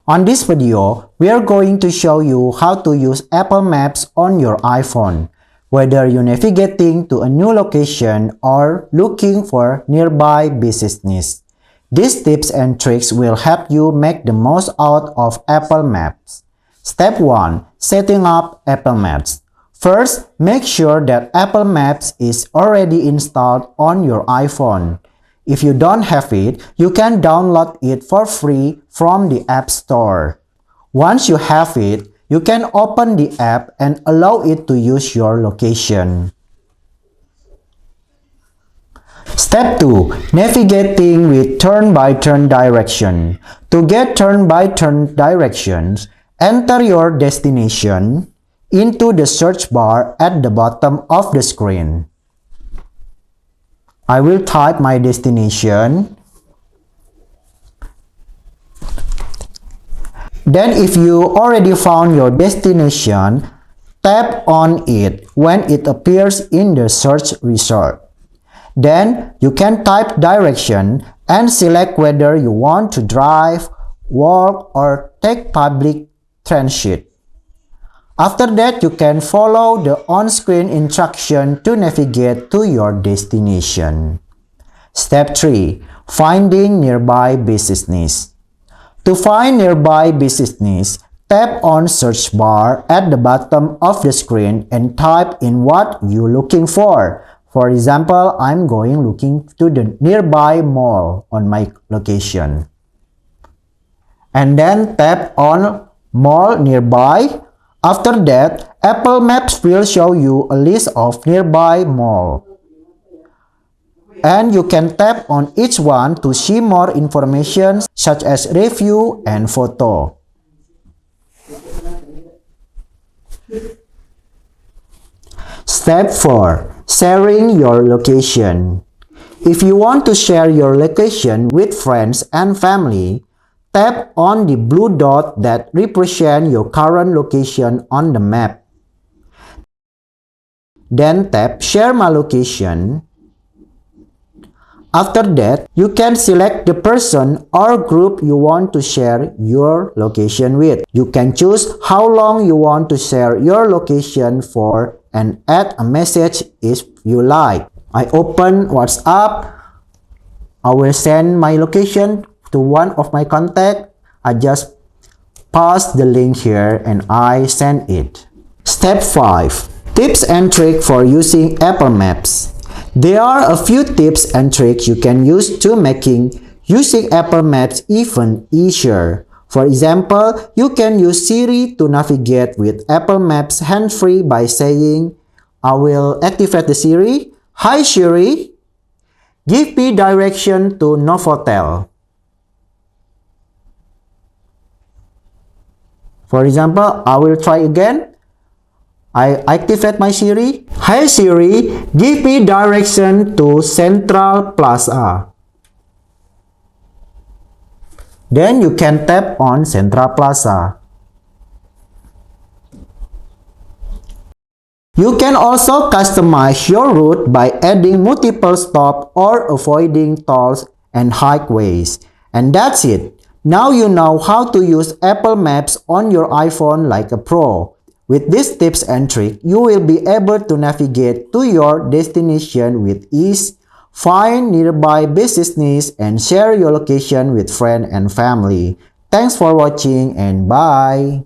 On this video, we are going to show you how to use Apple Maps on your iPhone, whether you're navigating to a new location or looking for nearby business. These tips and tricks will help you make the most out of Apple Maps. Step 1. Setting up Apple Maps. First, make sure that Apple Maps is already installed on your iPhone. If you don't have it, you can download it for free from the App Store. Once you have it, you can open the app and allow it to use your location. Step 2. Navigating with turn-by-turn direction. To get turn-by-turn directions, enter your destination into the search bar at the bottom of the screen. I will type my destination. Then if you already found your destination, tap on it when it appears in the search result. Then you can type direction and select whether you want to drive, walk, or take public transit. After that, you can follow the on-screen instruction to navigate to your destination. Step 3. Finding nearby business. To find nearby business, tap on search bar at the bottom of the screen and type in what you're looking for. For example, I'm looking to the nearby mall on my location. And then tap on mall nearby. After that, Apple Maps will show you a list of nearby malls. And you can tap on each one to see more information such as review and photo. Step 4. Sharing your location. If you want to share your location with friends and family, tap on the blue dot that represents your current location on the map. Then tap Share My Location. After that, you can select the person or group you want to share your location with. You can choose how long you want to share your location for and add a message if you like. I open WhatsApp. I will send my location to one of my contacts. I just paste the link here and I send it. Step 5. Tips and tricks for using Apple Maps. There are a few tips and tricks you can use to making using Apple Maps even easier. For example, you can use Siri to navigate with Apple Maps hands-free by saying, I will activate the Siri. Hi Siri, give me direction to Novotel. For example, I will try again. I activate my Siri. Hi Siri, give me direction to Central Plaza. Then you can tap on Central Plaza. You can also customize your route by adding multiple stops or avoiding tolls and highways. And that's it. Now you know how to use Apple Maps on your iPhone like a pro. With these tips and tricks, you will be able to navigate to your destination with ease, find nearby business, and share your location with friends and family. Thanks for watching and bye!